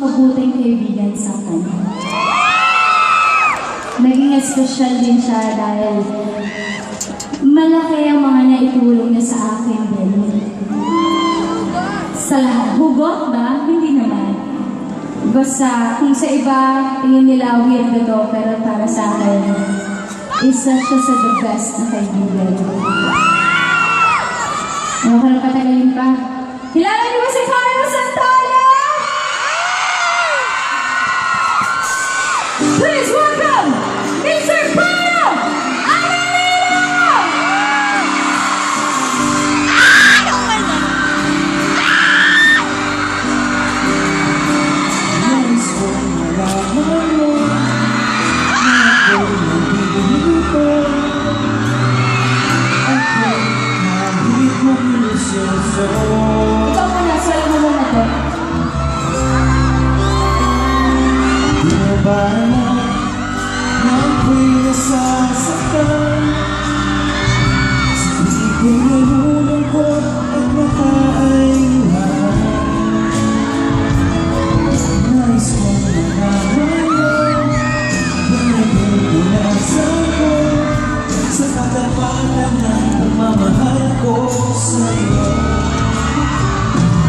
mabuting kaibigan sa kanya. Naging espesyal din siya dahil malaki ang mga naitulong niya sa akin din. Sa lahat. Hugot ba? Hindi naman. Basta kung sa iba, tingin nila weird to, pero para sa akin, isa siya sa the best na kaibigan. Ano ka nang patagalin pa? Kilala niyo ba si Carlos Santana? Please welcome Mr. Pano Aguilera! Nais kong malaman mo na ako'y nandito. Ako'y kahit kumisenso. Ikaw muna, solo mo muna to. Di mo ba alam na ako'y nasasaktan? Sa tuwing ko'y nalulungkot at nakaiwan. Nais kong malaman mo na nagpupunasan ko sa katapatan ng pagmamahal ko sa'yo.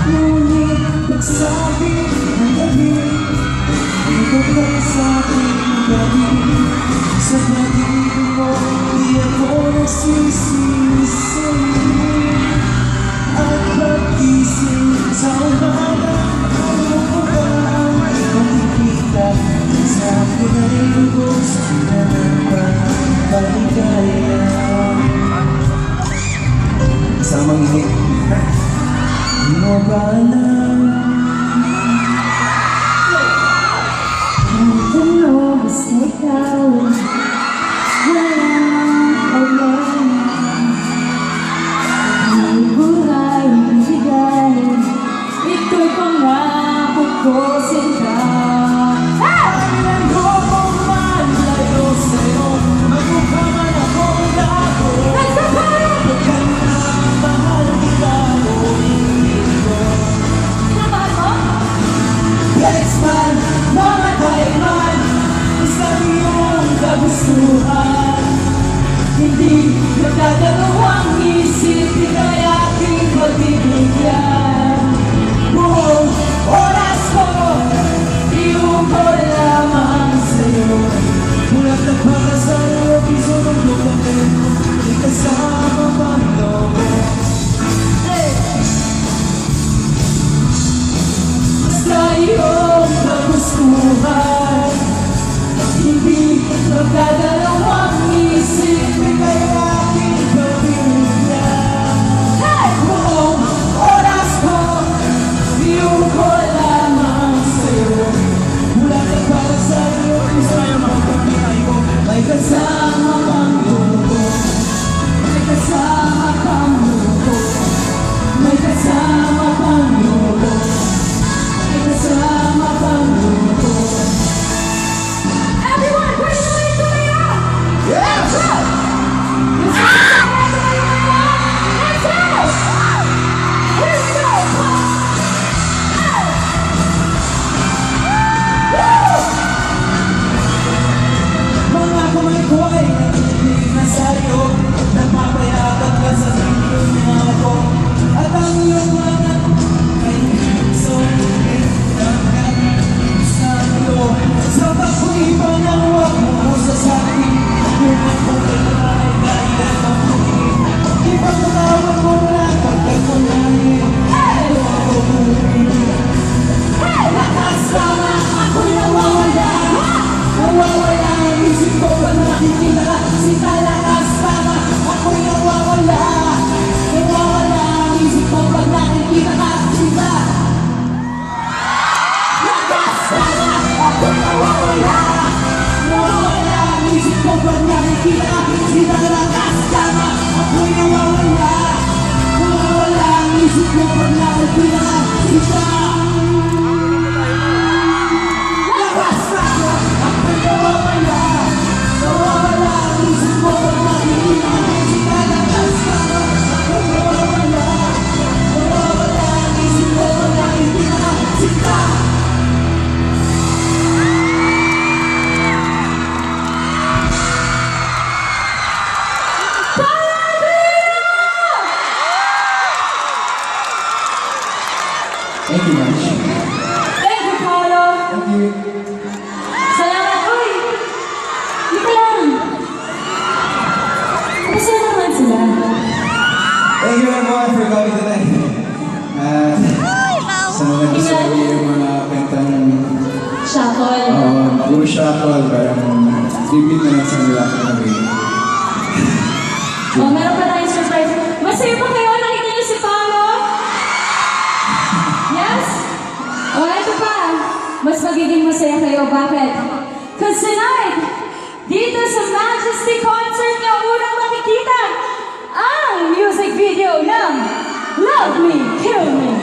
Ngunit nagsabi ng gabi, ikaw ka sa aking gabi. Sa pag-ibig mo, di ako nagsisisi. At pag-ising sa umaga, ano ko ba ang makikita? Sa akin ay lubos na nagpapaligaya. Sama ngiti. Di mo ba alam? Ano, basta ikaw walang problema. May buhay, bigay, ito'y pangako ko sinta. Kailan ko kung malayo sa'yo, magmukha man akong gago. Pagkat na mahal kita o hindi ko. Flex man, mamatay man, isa iyong kagustuhan. Hindi nagdadalawang isip, ika'y aking pagbibigyan. Buong oras ko, iyong ko lamang sa'yo. Mulat na para sa'yo, piso ng lugabi, di kasama pang lobo. Basta iyong kagustuhan, hindi magdadalawang isip, ika'y aking pagbibigyan. Buong oras ko, iyong ko lamang sa'yo. Mula na para sa'yo, isa yung mga pagkakay ko. May kasama kang luto, may kasama kang luto, may kasama kang luto, may kasama kang luto. Everyone, bring the way to me up! Yes! Let's go! Here we go! Mga kamay ko ay natitig na sa'yo, nagpapayagan ka sa video niya ako. At ang iyong mga ay sungkit sa'yo. Sa pag-iba ng wag mo sa sakin, kung ako ay kaya mabuhin. Ipagkatawag mo na pagkakunahin, pero ako buhin. Lakas sana ako'y nawawala, nawawala ang isip ko pag nakikita. Sita lakas sana ako'y nawawala, nawawala ang isip ko pag nakikita ka. Sita lakas sana ako'y nawawala, nawawala ang isip ko pag nakikita ka. Sita lakas sana ako'y nawawala, nawawala ang isip ko pag nakikita ka. Sita lakas sana ako'y nawawala, nawawala ang isip ko pag nakikita ka. Sita lakas sana ako'y nawawala, nawawala ang isip ko pag nakikita ka. Sita siya actual kaya bibig na lang sa nila kami. Oh, meron pa tayong surprise. Masaya pa kayo? Nakita niyo si Paolo? Yes? Oh, ito pa. Mas magiging masaya kayo. Bakit? Because tonight, dito sa Majesty Concert na unang makikita ang music video ng Love Me, Kill Me.